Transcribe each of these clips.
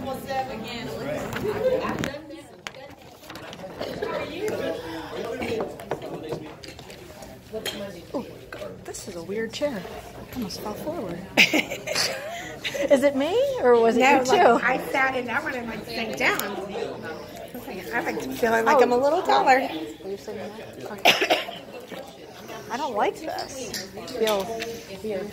Again, I've done this. How are you? Oh, this is a weird chair. I almost fell forward. Is it me, or was it you too? Like I sat in that one and I sank down. I'm feeling like I'm a little taller. Okay. I don't like this. It feels weird.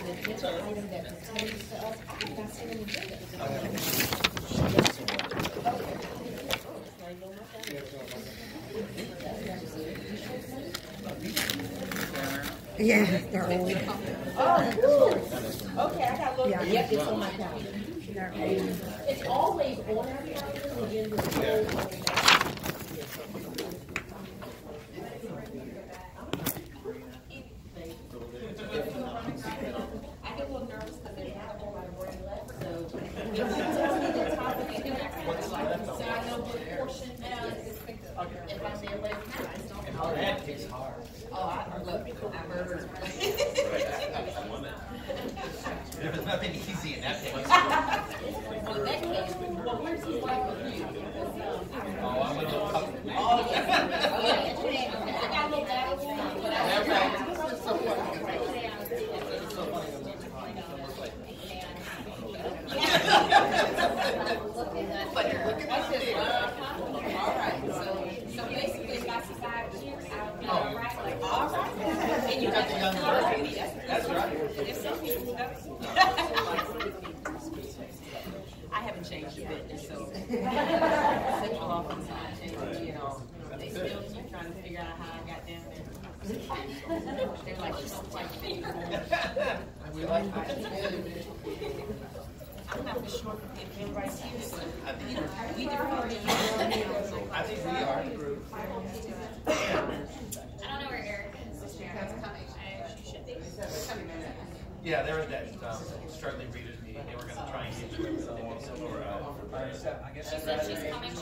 Yeah, they're old. Oh, okay, I got a little. Yeah. Yep, it's on my calendar. It's always on our calendar. I get a little nervous because there's not a whole lot of brain left, so if you tell me the topic, I can so I know what portion if I'm there late night. Oh, that kicks hard. Oh, I love it. I heard. There's nothing easy in that case. Well, in that case, well, where's his wife with you? Oh, I'm going to go talk. Oh, yeah. I got a little battle, but I all right, so basically it's got some 5 years out there, right? All right. And you got the young girl. That's right. There's some people I haven't changed a bit, so central office is not changing, you know. They still keep trying to figure out how I got down there. They're like, you don't like me. We like I'm not for sure if everybody's here, so we I think we are. I don't know where Eric is. That's coming. She should be. Yeah, they were at that struggling readers meeting. They were going to try and get you. I guess She said she's coming.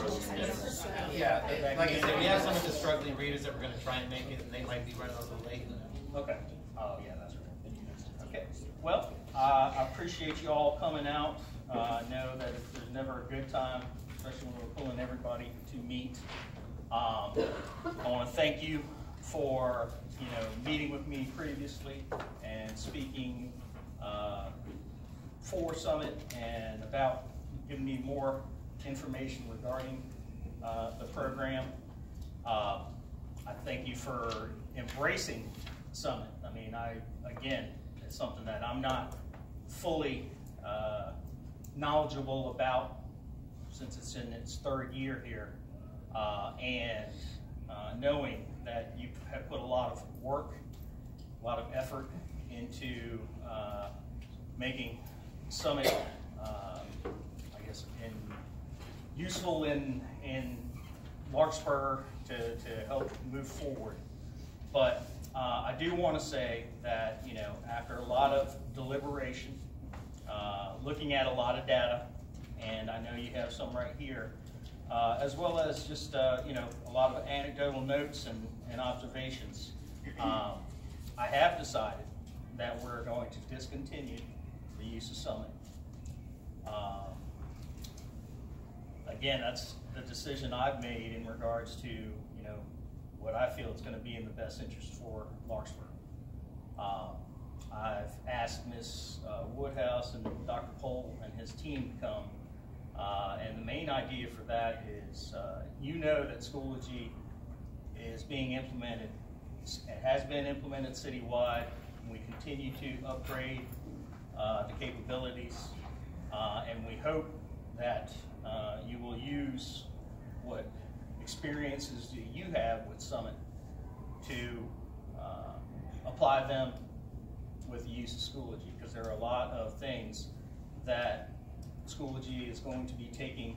yeah, like I said, we have some of the struggling readers that were going to try and make it, and they might be running a little late. Okay. Oh, yeah, that's right. Okay. Well, I appreciate you all coming out. I know that there's never a good time, especially when we're pulling everybody to meet. I want to thank you for meeting with me previously and speaking for Summit and about giving me more information regarding the program. I thank you for embracing Summit. I mean, again, it's something that I'm not fully knowledgeable about since it's in its 3rd year here, and knowing that you have put a lot of work, a lot of effort into making Summit, I guess, useful in Larkspur to help move forward. But I do want to say that after a lot of deliberation, looking at a lot of data, and I know you have some right here, as well as just a lot of anecdotal notes and observations. I have decided that we're going to discontinue the use of Summit. Again, that's the decision I've made in regards to what I feel is going to be in the best interest for Larkspur. I've asked Ms. Woodhouse and Dr. Pohl and his team to come, and the main idea for that is that Schoology is being implemented. It has been implemented citywide, and we continue to upgrade the capabilities, and we hope that you will use what experiences do you have with Summit to apply them with the use of Schoology, because there are a lot of things that Schoology is going to be taking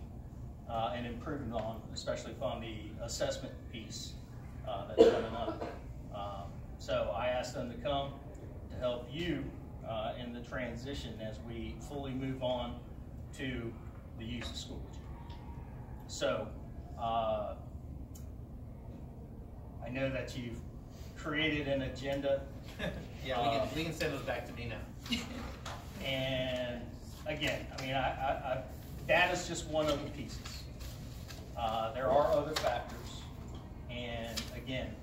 and improving on, especially on the assessment piece that's coming up. So I asked them to come to help you in the transition as we fully move on to the use of Schoology. So I know that you've created an agenda. Yeah, we can send those back to me now. And again, I mean, I data's just one of the pieces. There are other factors, and again,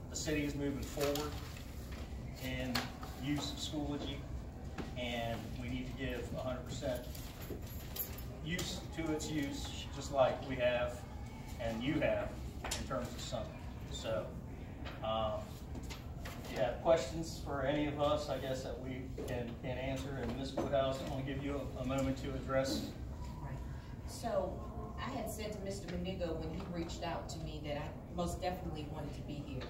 the city is moving forward in use of Schoology, and we need to give 100% use to its use, just like we have and you have in terms of Summit. So, if you have questions for any of us, I guess that we can answer. And Ms. Woodhouse, I want to give you a moment to address. Right. So I had said to Mr. Menigo when he reached out to me that I most definitely wanted to be here.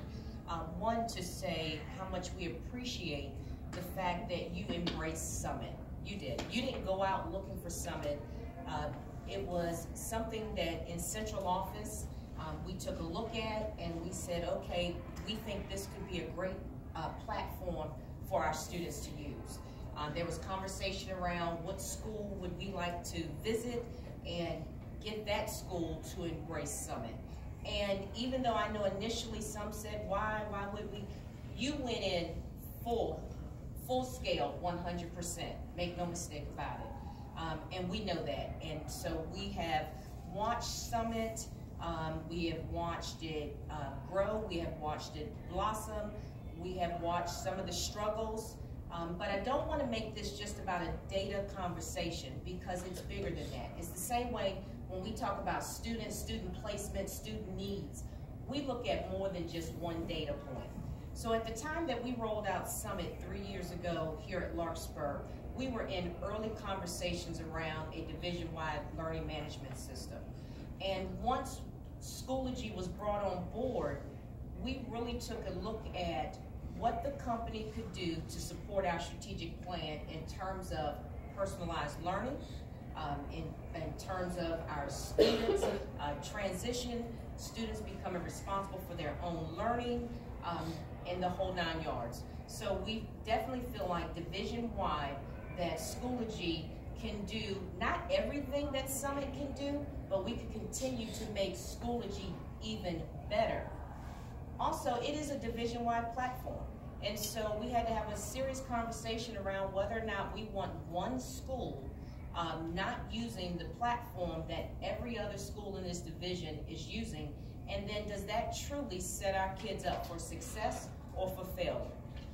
One, to say how much we appreciate the fact that you embraced Summit. You did. You didn't go out looking for Summit. It was something that in central office we took a look at, and we said, okay, we think this could be a great platform for our students to use. There was conversation around what school would we like to visit and get that school to embrace Summit. And even though I know initially some said, why would we? You went in full scale, 100%. Make no mistake about it. And we know that. And so we have watched Summit. We have watched it grow. We have watched it blossom. We have watched some of the struggles. But I don't want to make this just about a data conversation, because it's bigger than that. It's the same way when we talk about students, student placement, student needs. We look at more than just one data point. So at the time that we rolled out Summit 3 years ago here at Larkspur, we were in early conversations around a division-wide learning management system. And once Schoology was brought on board, we really took a look at what the company could do to support our strategic plan in terms of personalized learning, in terms of our students transition, students becoming responsible for their own learning, and the whole 9 yards. So we definitely feel like division-wide that Schoology can do not everything that Summit can do, but we can continue to make Schoology even better. Also, it is a division-wide platform. And so we had to have a serious conversation around whether or not we want one school not using the platform that every other school in this division is using, and then does that truly set our kids up for success or for failure?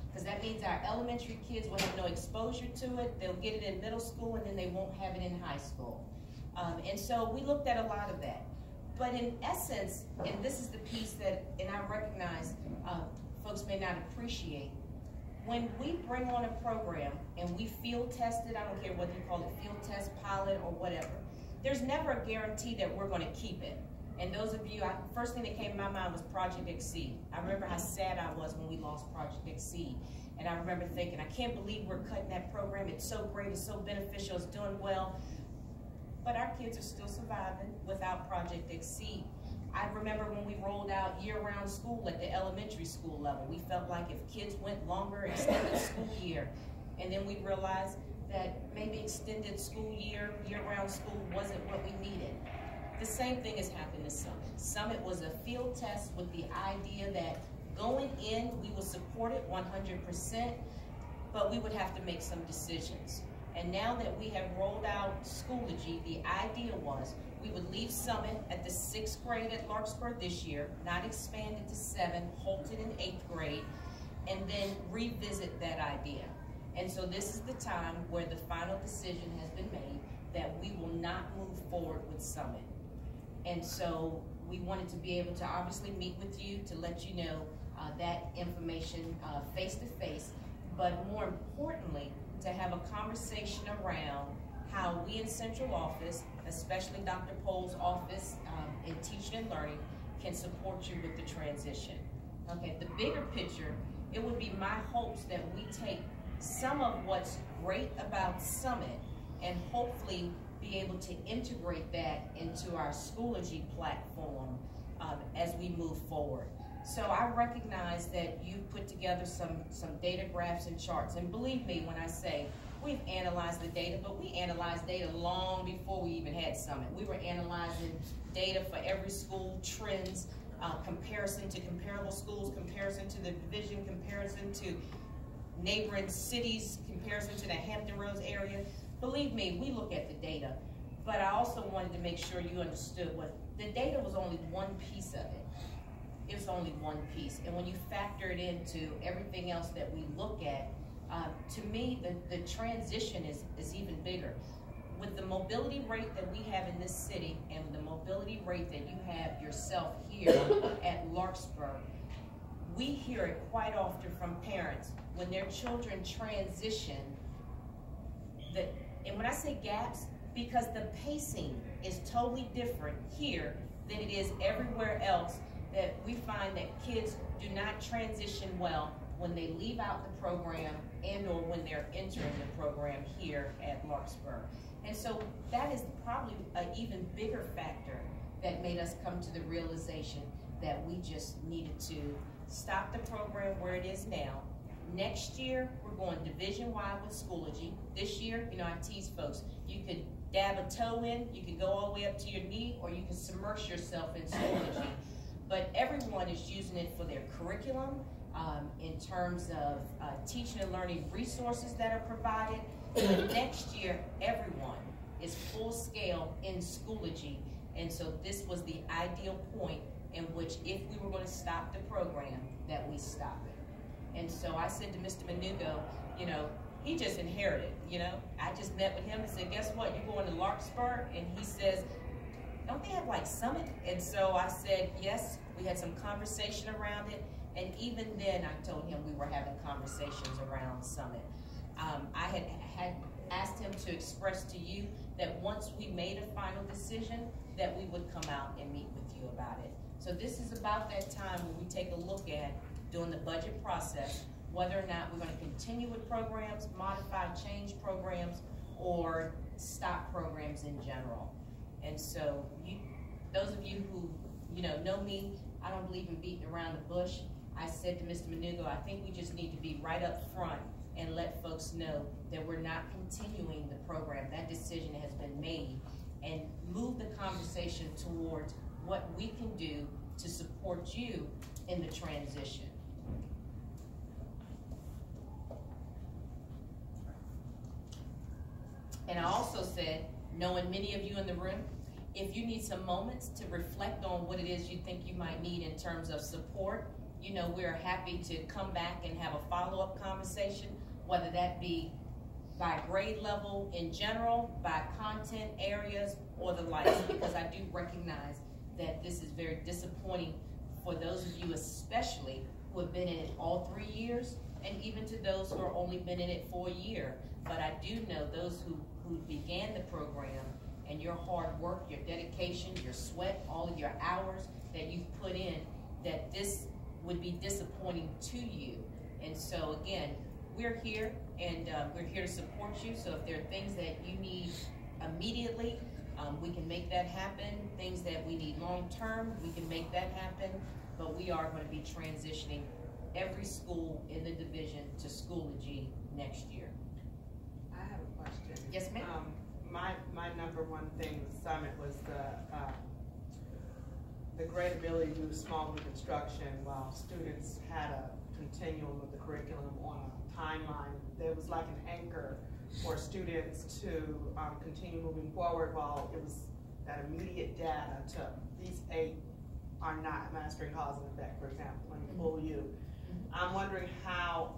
Because that means our elementary kids will have no exposure to it, they'll get it in middle school, and then they won't have it in high school. And so we looked at a lot of that. But in essence, and this is the piece that, and I recognize folks may not appreciate, when we bring on a program and we field test it, I don't care whether you call it field test, pilot, or whatever, there's never a guarantee that we're going to keep it. And those of you, first thing that came to my mind was Project Exceed. I remember how sad I was when we lost Project Exceed. And I remember thinking, I can't believe we're cutting that program. It's so great, it's so beneficial, it's doing well. But our kids are still surviving without Project Exceed. I remember when we rolled out year-round school at the elementary school level. We felt like if kids went longer, extended school year, and then we realized that maybe extended school year, year-round school wasn't what we needed. The same thing has happened to Summit. Summit was a field test with the idea that going in, we would support it 100%, but we would have to make some decisions. And now that we have rolled out Schoology, the idea was we would leave Summit at the 6th grade at Larkspur this year, not expand it to 7, hold it in 8th grade, and then revisit that idea. And so this is the time where the final decision has been made that we will not move forward with Summit. And so we wanted to be able to obviously meet with you to let you know that information face to face, but more importantly, to have a conversation around how we in central office, especially Dr. Pohl's office in teaching and learning, can support you with the transition. Okay, the bigger picture, it would be my hopes that we take some of what's great about Summit and hopefully be able to integrate that into our Schoology platform as we move forward. So I recognize that you put together some data graphs and charts, and believe me when I say we've analyzed the data, but we analyzed data long before we even had Summit. We were analyzing data for every school, trends, comparison to comparable schools, comparison to the division, comparison to neighboring cities, comparison to the Hampton Roads area. believe me, we look at the data, but I also wanted to make sure you understood what the data was. Only one piece of it. It was only one piece, and when you factor it into everything else that we look at, to me, the transition is even bigger. With the mobility rate that we have in this city and the mobility rate that you have yourself here at Larkspur, we hear it quite often from parents when their children transition. And when I say gaps, because the pacing is totally different here than it is everywhere else, that we find that kids do not transition well when they leave out the program and or when they're entering the program here at Larkspur. And so that is probably an even bigger factor that made us come to the realization that we just needed to stop the program where it is now. Next year, we're going division-wide with Schoology. This year, you know, I tease folks, you could dab a toe in, you could go all the way up to your knee, or you can submerge yourself in Schoology. But everyone is using it for their curriculum, in terms of teaching and learning resources that are provided. But next year, everyone is full scale in Schoology. And so this was the ideal point in which, if we were going to stop the program, that we stop it. And so I said to Mr. Manugo, you know, he just inherited, you know. I just met with him and said, guess what, you're going to Larkspur? And he says, don't they have like Sumitt? And so I said, yes. We had some conversation around it. And even then, I told him we were having conversations around Sumitt. I had asked him to express to you that once we made a final decision, that we would come out and meet with you about it. So this is about that time when we take a look at doing the budget process, whether or not we're going to continue with programs, modify, change programs, or stop programs in general. And so those of you who know me, I don't believe in beating around the bush. I said to Mr. Manugo, I think we just need to be right up front and let folks know that we're not continuing the program. That decision has been made, and move the conversation towards what we can do to support you in the transition. And I also said, knowing many of you in the room, if you need some moments to reflect on what it is you think you might need in terms of support, you know, we're happy to come back and have a follow-up conversation, whether that be by grade level in general, by content areas, or the likes, because I do recognize that this is very disappointing for those of you especially who have been in it all 3 years, and even to those who are only been in it for a year. But I do know those who began the program, and your hard work, your dedication, your sweat, all of your hours that you've put in, that this would be disappointing to you. And so again, we're here, and we're here to support you. So if there are things that you need immediately, we can make that happen. Things that we need long-term, we can make that happen. But we are going to be transitioning every school in the division to Schoology next year. I have a question. Yes, ma'am. My number one thing with Sumitt was the great ability to do small group instruction while students had a continuum of the curriculum on a timeline. There was like an anchor for students to continue moving forward while it was that immediate data to these 8 are not mastering cause and effect, for example, let me pull you. I'm wondering how,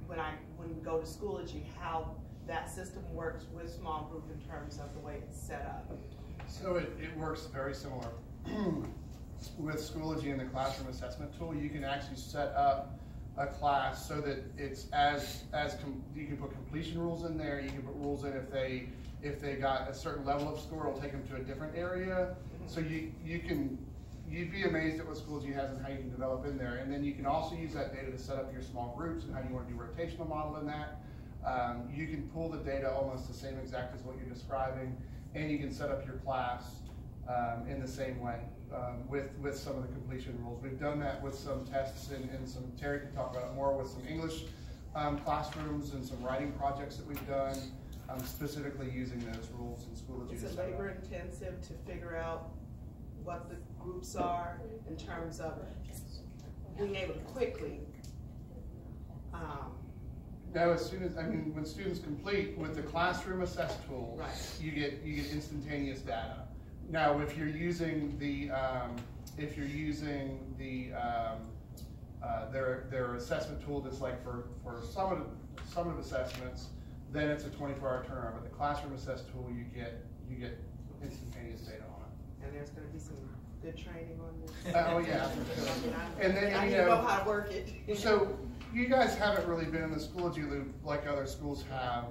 when we go to Schoology, how that system works with small group in terms of the way it's set up. So it works very similar. With Schoology and the classroom assessment tool, you can actually set up a class so that it's you can put completion rules in there. You can put rules in if they got a certain level of score, it'll take them to a different area. So you'd be amazed at what Schoology has and how you can develop in there. And then you can also use that data to set up your small groups and how you want to do rotational model in that. You can pull the data almost the same exact as what you're describing, and you can set up your class in the same way with some of the completion rules. We've done that with some tests and some, Terry can talk about it more, with some English classrooms and some writing projects that we've done, specifically using those rules in Schoology. Is it labor intensive to figure out what the groups are in terms of being able to quickly No, as soon as, I mean, when students complete with the classroom assess tool, Right. you get instantaneous data. Now, if you're using the their assessment tool that's like for summative assessments, then it's a 24-hour turnaround. But the classroom assess tool, you get instantaneous data on it. And there's gonna be some good training on this. Oh yeah. And then I need to know how to work it. So you guys haven't really been in the Schoology loop like other schools have.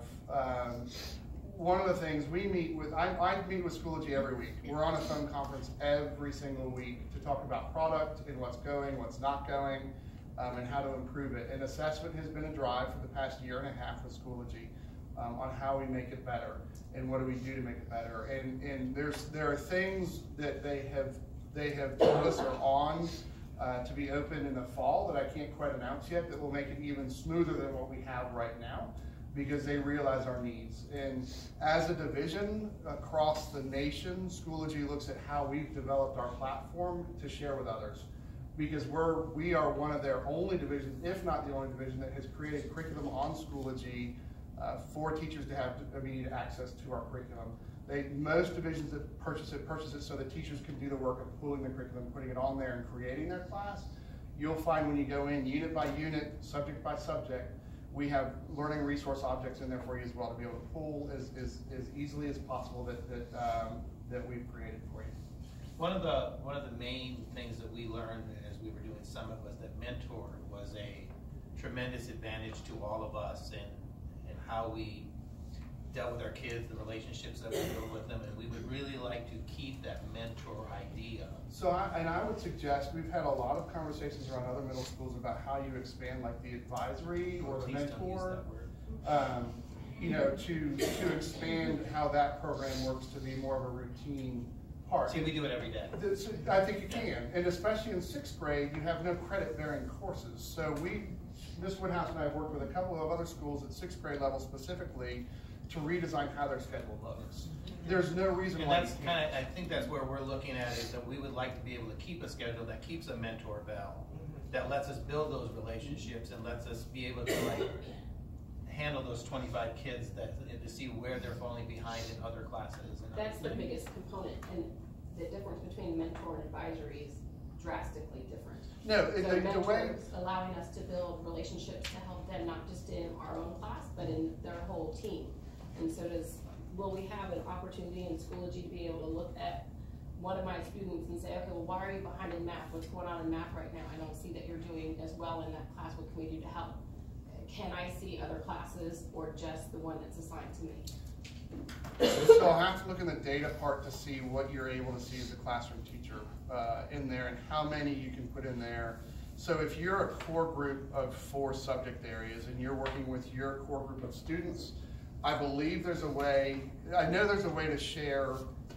One of the things we meet with, I meet with Schoology every week. We're on a phone conference every single week to talk about product and what's going, what's not going, and how to improve it. And assessment has been a drive for the past year and a half with Schoology on how we make it better and what do we do to make it better. And there are things that they have told us are on to be open in the fall that I can't quite announce yet, that will make it even smoother than what we have right now, because they realize our needs. And as a division across the nation, Schoology looks at how we've developed our platform to share with others. Because we are one of their only divisions, if not the only division, that has created curriculum on Schoology for teachers to have immediate access to our curriculum. Most divisions that purchase it so that teachers can do the work of pulling the curriculum, putting it on there, and creating their class. You'll find when you go in unit by unit, subject by subject, we have learning resource objects in there for you as well to be able to pull as easily as possible that we've created for you. One of the main things that we learned as we were doing Summit was that mentor was a tremendous advantage to all of us and how we dealt with our kids, the relationships that we built with them, and we would really like to keep that mentor idea. So, I would suggest, we've had a lot of conversations around other middle schools about how you expand like the advisory or the mentor, you know, to expand how that program works to be more of a routine part. See, we do it every day. I think you can, and especially in 6th grade, you have no credit-bearing courses. So Ms. Woodhouse and I have worked with a couple of other schools at 6th grade level specifically to redesign how their schedule looks. There's no reason and why. That's kind of, I think that's where we're looking at, is that we would like to be able to keep a schedule that keeps a mentor bell, that lets us build those relationships and lets us be able to like handle those 25 kids to see where they're falling behind in other classes. And that's the biggest component, and the difference between mentor and advisory is drastically different. No, so the way allowing us to build relationships to help them not just in our own class, but in their whole team. And so will we have an opportunity in Schoology to be able to look at one of my students and say, okay, well, why are you behind in math? What's going on in math right now? I don't see that you're doing as well in that class. What can we do to help? Can I see other classes or just the one that's assigned to me? So I'll have to look in the data part to see what you're able to see as a classroom teacher in there and how many you can put in there. So if you're a core group of 4 subject areas and you're working with your core group of students, I believe there's a way, I know there's a way to share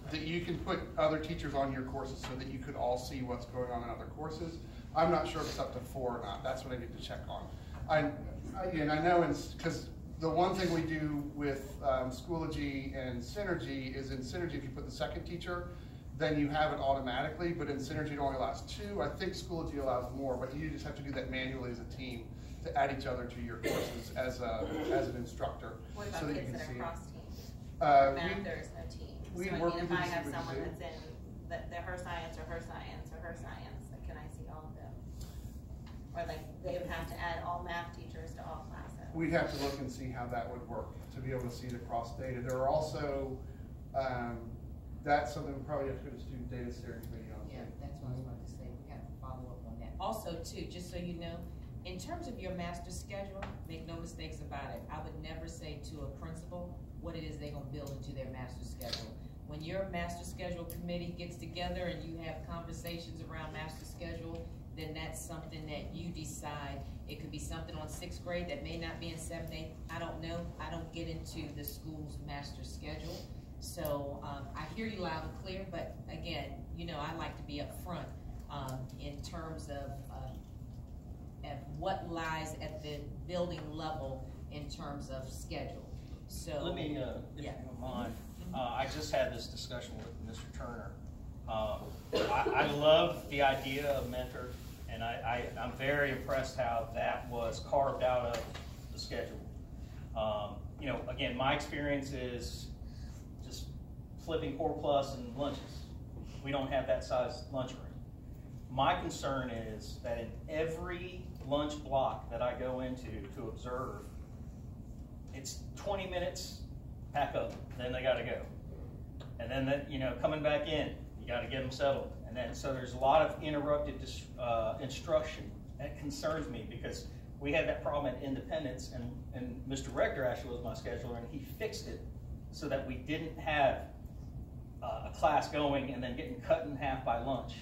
that you can put other teachers on your courses so that you could all see what's going on in other courses. I'm not sure if it's up to 4 or not. That's what I need to check on. And I know, because the one thing we do with Schoology and Synergy is in Synergy, if you put the second teacher, then you have it automatically, but in Synergy it only allows 2. I think Schoology allows more, but you just have to do that manually as a team to add each other to your courses as an instructor. What about so that kids you can that see are cross teams? Math, There is no team. we So I work mean, if with I you, have see what someone you do. that's in the her science or her science or her science, can I see all of them? Or like they would have to add all math teachers to all classes. We'd have to look and see how that would work to be able to see the cross data. There are also, that's something we probably have to go to student data steering committee on. Yeah, that's what I was about to say. We have to follow up on that. Also, too, just so you know, in terms of your master schedule, make no mistakes about it. I would never say to a principal what it is they're gonna build into their master schedule. When your master schedule committee gets together and you have conversations around master schedule, then that's something that you decide. It could be something on 6th grade that may not be in 7th, 8th. I don't know. I don't get into the school's master schedule. So I hear you loud and clear, but again, you know, I like to be upfront in terms of what lies at the building level in terms of schedule. So let me, if you don't mind, I just had this discussion with Mr. Turner. I love the idea of mentors, and I'm very impressed how that was carved out of the schedule. You know, again, my experience is just flipping Core Plus and lunches. We don't have that size lunchroom. My concern is that in every lunch block that I go into to observe, it's 20 minutes, pack up, then they gotta go. And then, you know, coming back in, you gotta get them settled. And then, so there's a lot of interrupted instruction. That concerns me because we had that problem at Independence, and Mr. Rector actually was my scheduler, and he fixed it so that we didn't have a class going and then getting cut in half by lunch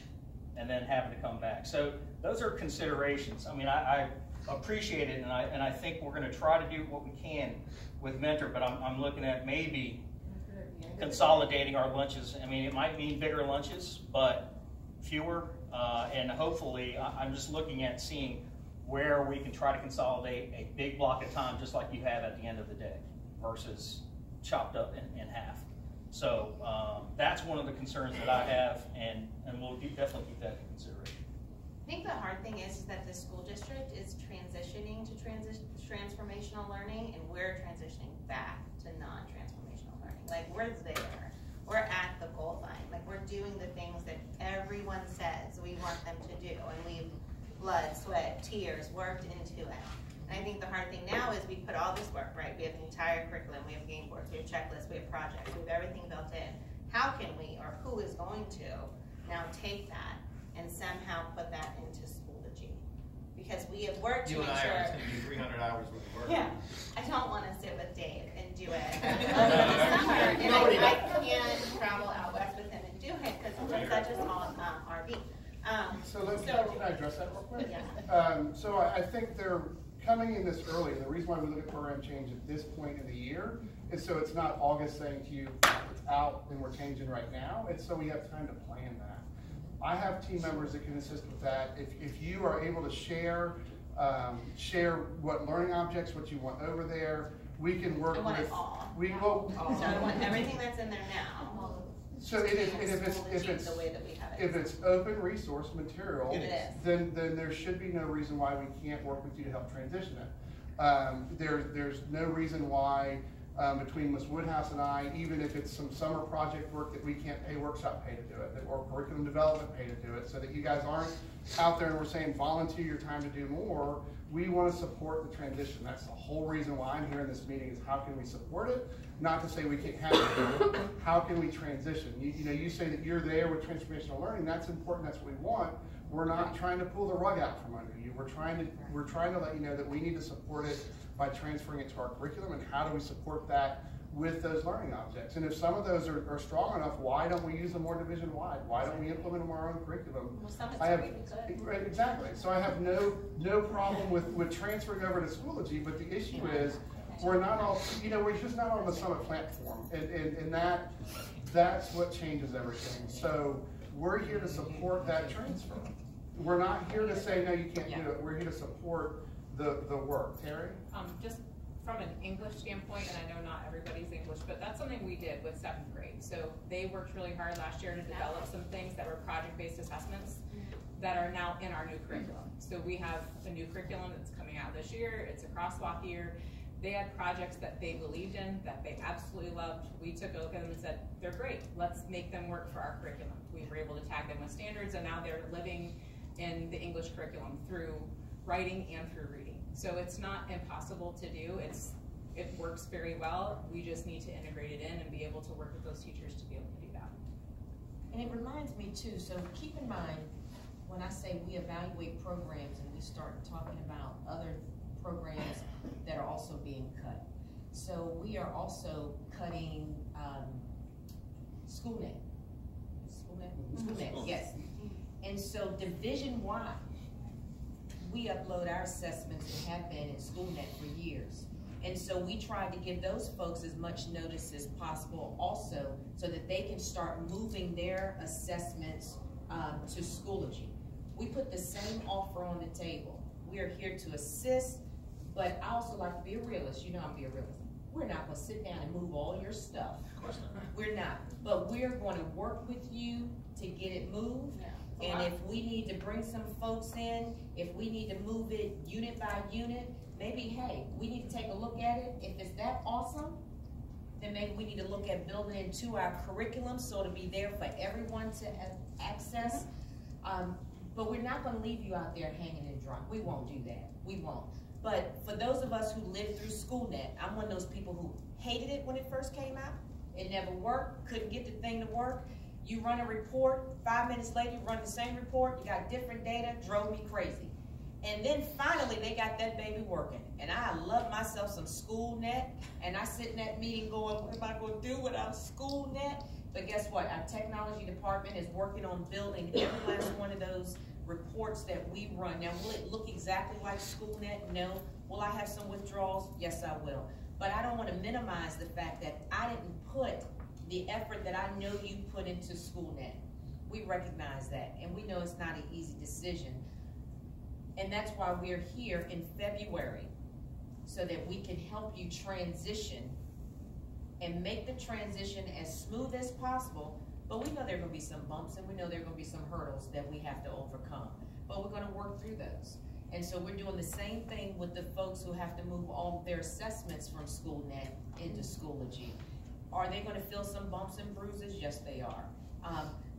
and then having to come back. So those are considerations. I mean, I appreciate it, and I think we're going to try to do what we can with Mentor, but I'm looking at maybe consolidating our lunches. I mean, it might mean bigger lunches, but fewer, and hopefully I'm just looking at seeing where we can try to consolidate a big block of time just like you have at the end of the day versus chopped up in half. So that's one of the concerns that I have, and we'll definitely keep that in consideration. I think the hard thing is that the school district is transitioning to transformational learning, and we're transitioning back to non-transformational learning. Like, we're there. We're at the goal line. Like, we're doing the things that everyone says we want them to do, and we've blood, sweat, tears worked into it. And I think the hard thing now is we put all this work, right? We have the entire curriculum, we have game boards, we have checklists, we have projects, we have everything built in. How can we, or who is going to, now take that and somehow put that into Schoology? Because we have worked to make sure. You and I are going to do 300 hours worth of work. Yeah, I don't want to sit with Dave and do it over the summer, and I can't travel out west with him and do it because it's such a small RV. So can I address that real quick? Yeah. So I think they're coming in this early, and the reason why we look at program change at this point in the year is so it's not August saying to you, it's out and we're changing right now. It's so we have time to plan that. I have team members that can assist with that. If you are able to share what learning objects, what you want over there, we can work I want with. it all. We will. So I want everything that's in there now. So if it's open resource material, then there should be no reason why we can't work with you to help transition it. There's no reason why between Ms. Woodhouse and I, even if it's some summer project work that we can't pay workshop pay to do it, or curriculum development pay to do it, so that you guys aren't out there and we're saying volunteer your time to do more. We want to support the transition. That's the whole reason why I'm here in this meeting is how can we support it? Not to say we can't have it. How can we transition? You know, you say that you're there with transformational learning. That's important. That's what we want. We're not trying to pull the rug out from under you. We're trying to let you know that we need to support it by transferring it to our curriculum, and how do we support that with those learning objects. And if some of those are strong enough, why don't we use them more division-wide? Why don't we implement them in our own curriculum? Well, some it's right, exactly. So I have no problem with transferring over to Schoology, but the issue is we're not all, you know, we're just not on the Summit platform, and that's what changes everything. So we're here to support that transfer. We're not here to say, no, you can't do it. We're here to support the work. Terry? Just from an English standpoint, and I know not everybody's English, but that's something we did with 7th grade. So they worked really hard last year to develop some things that were project-based assessments that are now in our new curriculum. So we have a new curriculum that's coming out this year. It's a crosswalk year. They had projects that they believed in, that they absolutely loved. We took a look at them and said, they're great. Let's make them work for our curriculum. We were able to tag them with standards, and now they're living in the English curriculum through writing and through reading. So it's not impossible to do. It works very well. We just need to integrate it in and be able to work with those teachers to be able to do that. And it reminds me too, so keep in mind, when I say we evaluate programs and we start talking about other programs that are also being cut. So we are also cutting Schoolnet. Schoolnet, yes. And so division-wide, we upload our assessments and have been in Schoolnet for years. And so we tried to give those folks as much notice as possible also so that they can start moving their assessments to Schoology. We put the same offer on the table. We are here to assist, but I also like to be a realist. You know I'm be a realist. We're not going to sit down and move all your stuff. Of course not. We're not. But we're going to work with you to get it moved. Yeah. And if we need to bring some folks in, if we need to move it unit by unit, maybe, hey, we need to take a look at it. If it's that awesome, then maybe we need to look at building into our curriculum so it'll be there for everyone to access. But we're not gonna leave you out there hanging and dry. We won't do that, we won't. But for those of us who lived through SchoolNet, I'm one of those people who hated it when it first came out. It never worked, couldn't get the thing to work. You run a report, 5 minutes later you run the same report, you got different data, drove me crazy. And then finally they got that baby working. And I love myself some SchoolNet, and I sit in that meeting going, what am I gonna do without SchoolNet? But guess what, our technology department is working on building every last one of those reports that we run. Now, will it look exactly like SchoolNet? No. Will I have some withdrawals? Yes, I will. But I don't want to minimize the fact that I didn't put the effort that I know you put into SchoolNet. We recognize that, and we know it's not an easy decision. And that's why we're here in February, so that we can help you transition and make the transition as smooth as possible. But we know there are going to be some bumps, and we know there are going to be some hurdles that we have to overcome. But we're going to work through those. And so we're doing the same thing with the folks who have to move all of their assessments from SchoolNet into Schoology. Are they going to feel some bumps and bruises? Yes, they are.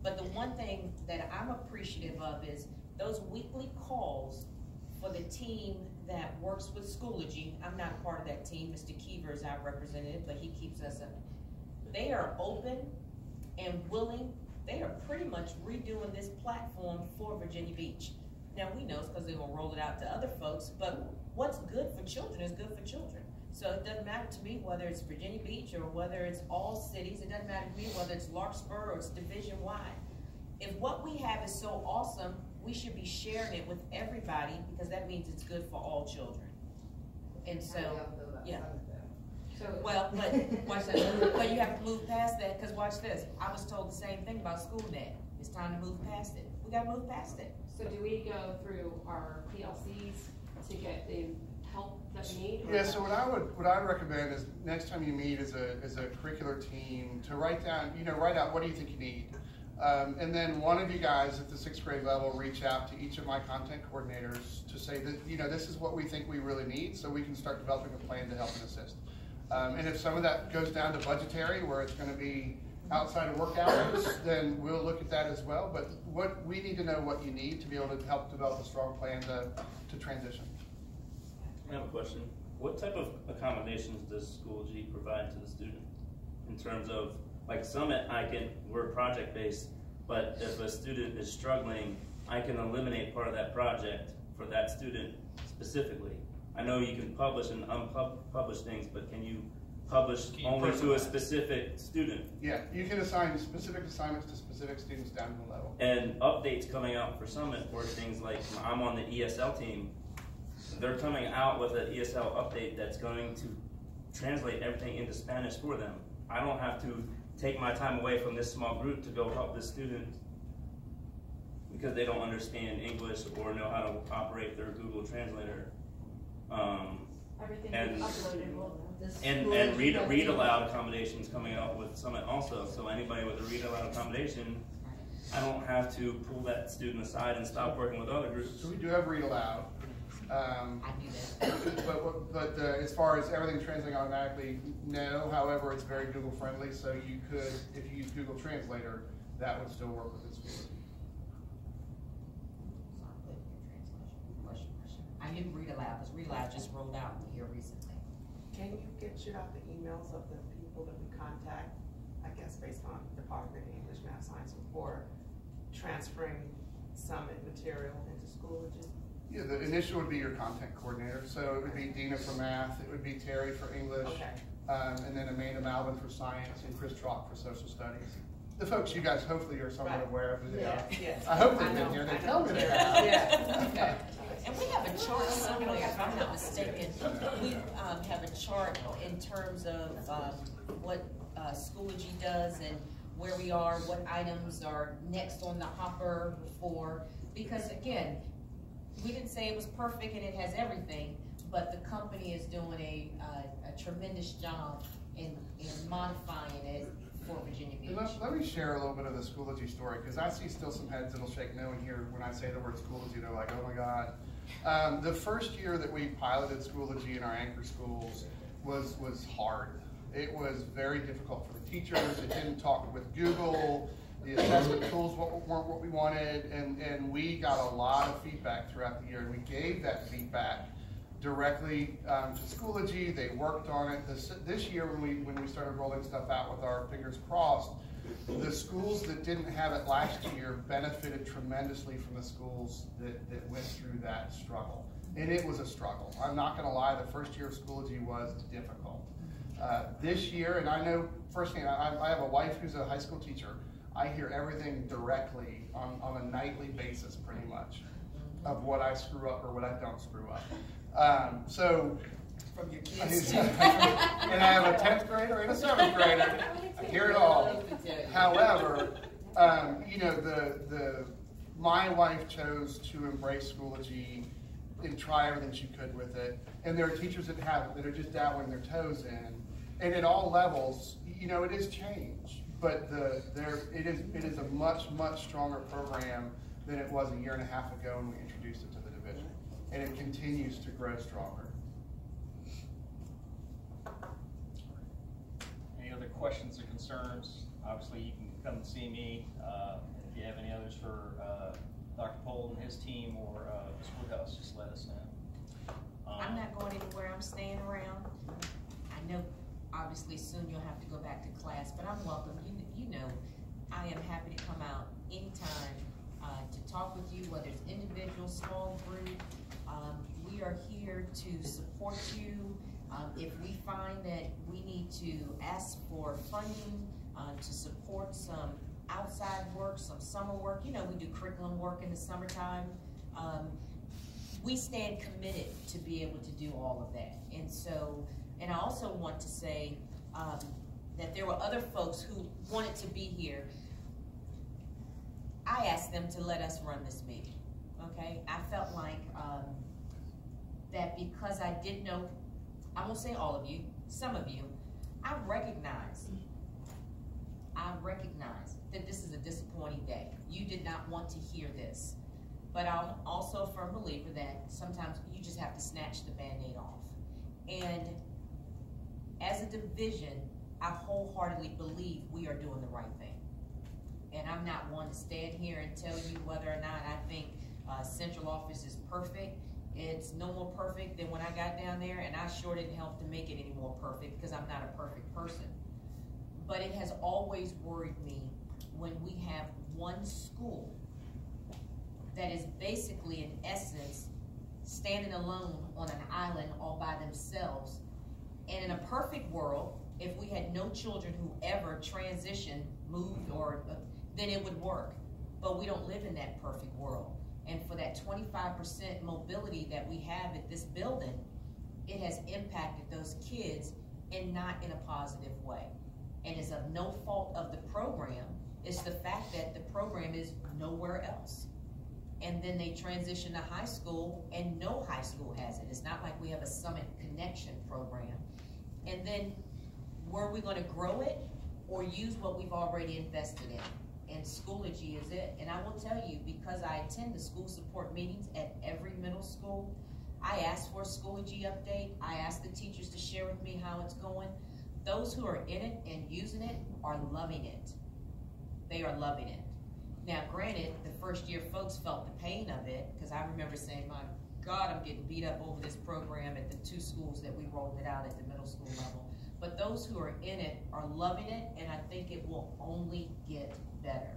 But the one thing that I'm appreciative of is those weekly calls for the team that works with Schoology. I'm not a part of that team. Mr. Keever is our representative, but he keeps us up. They are open and willing. They are pretty much redoing this platform for Virginia Beach. Now we know it's because they're gonna roll it out to other folks, but what's good for children is good for children. So it doesn't matter to me whether it's Virginia Beach or whether it's all cities. It doesn't matter to me whether it's Larkspur or it's division-wide. If what we have is so awesome, we should be sharing it with everybody, because that means it's good for all children. And so, yeah. Well, but watch that. But you have to move past that, because watch this. I was told the same thing about SchoolNet. It's time to move past it. We got to move past it. So do we go through our PLCs to get the help that we need? Yeah. So what I would recommend is next time you meet as a curricular team to write down, write out what do you think you need, and then one of you guys at the 6th grade level reach out to each of my content coordinators to say that this is what we think we really need, so we can start developing a plan to help and assist. And if some of that goes down to budgetary, where it's going to be outside of work hours, then we'll look at that as well. But what we need to know what you need to be able to help develop a strong plan to transition. I have a question. What type of accommodations does Schoology provide to the student? In terms of, like Summit, we're project based, but if a student is struggling, I can eliminate part of that project for that student specifically. I know you can publish and unpublish things, but can you publish only to a specific student? Yeah, you can assign specific assignments to specific students down to the level. And updates coming out for Summit or things like, I'm on the ESL team, they're coming out with an ESL update that's going to translate everything into Spanish for them. I don't have to take my time away from this small group to go help this student because they don't understand English or know how to operate their Google Translator. Everything and uploaded. And read aloud accommodations coming out with Summit also. So anybody with a read aloud accommodation, I don't have to pull that student aside and stop working with other groups. So we do have read aloud. But as far as everything translating automatically, no. However, it's very Google friendly, so you could, if you use Google Translator, that would still work with the school. I didn't read aloud, because read aloud just rolled out here recently. Can you shoot out the emails of the people that we contact, I guess based on Department of English, Math, Science, for transferring Summit material into Schoology? Yeah, the initial would be your content coordinator. So it would be Dina for math, it would be Terry for English, okay. And then Amanda Malvin for science, and Chris Trock for social studies. The folks you guys hopefully are somewhat aware of who they are. Yes. I hope they've been here. They tell me they are. Yeah. Okay. And we have a chart somewhere, if I'm not mistaken. We have a chart in terms of what Schoology does and where we are, what items are next on the hopper for. Because again, we didn't say it was perfect and it has everything, but the company is doing a tremendous job in modifying it for Virginia Beach. Let me share a little bit of the Schoology story, because I see still some heads that'll shake no in here when I say the word Schoology. They're like, oh my God. The first year that we piloted Schoology in our anchor schools was hard. It was very difficult for the teachers. It didn't talk with Google. The assessment tools weren't what we wanted, and we got a lot of feedback throughout the year, and we gave that feedback directly to Schoology. They worked on it. This year, when we started rolling stuff out with our fingers crossed, the schools that didn't have it last year benefited tremendously from the schools that went through that struggle. And it was a struggle. I'm not going to lie, the first year of Schoology was difficult. This year, and I know firsthand, I have a wife who's a high school teacher. I hear everything directly on a nightly basis, pretty much, of what I screw up or what I don't screw up. So from your kids. And I have a 10th grader and a 7th grader. I hear it all. However, you know, my wife chose to embrace Schoology and try everything she could with it. And there are teachers that haven't, that are just dabbling their toes in. And at all levels, you know, it is change, but it is a much, much stronger program than it was a year and a half ago when we introduced it to the division. And it continues to grow stronger. Any other questions or concerns? Obviously, you can come and see me. If you have any others for Dr. Pohl and his team or the schoolhouse, just let us know. I'm not going anywhere. I'm staying around. I know, obviously, soon you'll have to go back to class, but I'm welcome. You know, I am happy to come out anytime to talk with you, whether it's individual, small group. We are here to support you. If we find that we need to ask for funding to support some outside work, some summer work, you know, we do curriculum work in the summertime. We stand committed to be able to do all of that. And so, and I also want to say that there were other folks who wanted to be here. I asked them to let us run this meeting, okay? I felt like that because I did know, I won't say all of you, some of you, I recognize that this is a disappointing day. You did not want to hear this. But I'm also a firm believer that sometimes you just have to snatch the Band-Aid off. And as a division, I wholeheartedly believe we are doing the right thing. And I'm not one to stand here and tell you whether or not I think central office is perfect. It's no more perfect than when I got down there, and I sure didn't help to make it any more perfect because I'm not a perfect person. But it has always worried me when we have one school that is basically, in essence, standing alone on an island all by themselves. And in a perfect world, if we had no children who ever transitioned, moved, or then it would work. But we don't live in that perfect world. And for that 25% mobility that we have at this building, it has impacted those kids and not in a positive way. And it's of no fault of the program. It's the fact that the program is nowhere else. And then they transition to high school, and no high school has it. It's not like we have a Summit Connection program. And then were we going to grow it or use what we've already invested in? And Schoology is it. And I will tell you, because I attend the school support meetings at every middle school, I ask for a Schoology update. I ask the teachers to share with me how it's going. Those who are in it and using it are loving it. They are loving it. Now, granted, the first year folks felt the pain of it, because I remember saying, my God, I'm getting beat up over this program at the 2 schools that we rolled it out at the middle school level. But those who are in it are loving it, and I think it will only get better.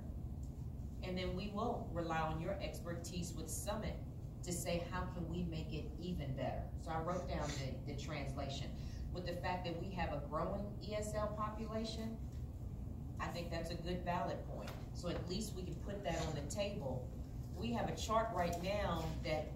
And then we will rely on your expertise with Summit to say, how can we make it even better? So I wrote down the translation. With the fact that we have a growing ESL population, I think that's a good valid point. So at least we can put that on the table. We have a chart right now that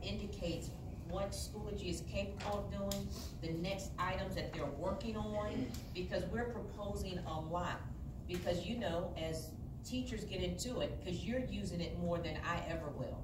indicates what Schoology is capable of doing, the next items that they're working on, because we're proposing a lot. Because you know, as teachers get into it, because you're using it more than I ever will.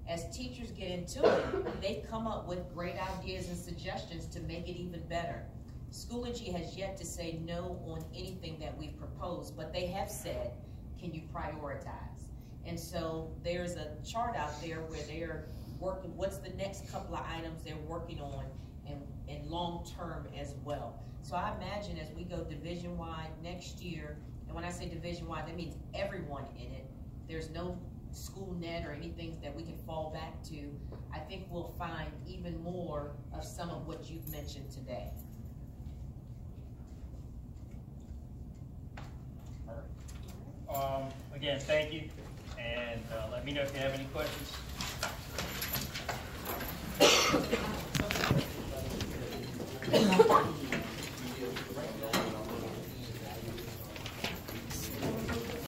As teachers get into it, they come up with great ideas and suggestions to make it even better. Schoology has yet to say no on anything that we've proposed, but they have said, can you prioritize? And so there's a chart out there where they're working, what's the next couple of items they're working on, and long-term as well. So I imagine as we go division-wide next year, and when I say division-wide, that means everyone in it. There's no school net or anything that we can fall back to. I think we'll find even more of some of what you've mentioned today. Again, thank you, and let me know if you have any questions.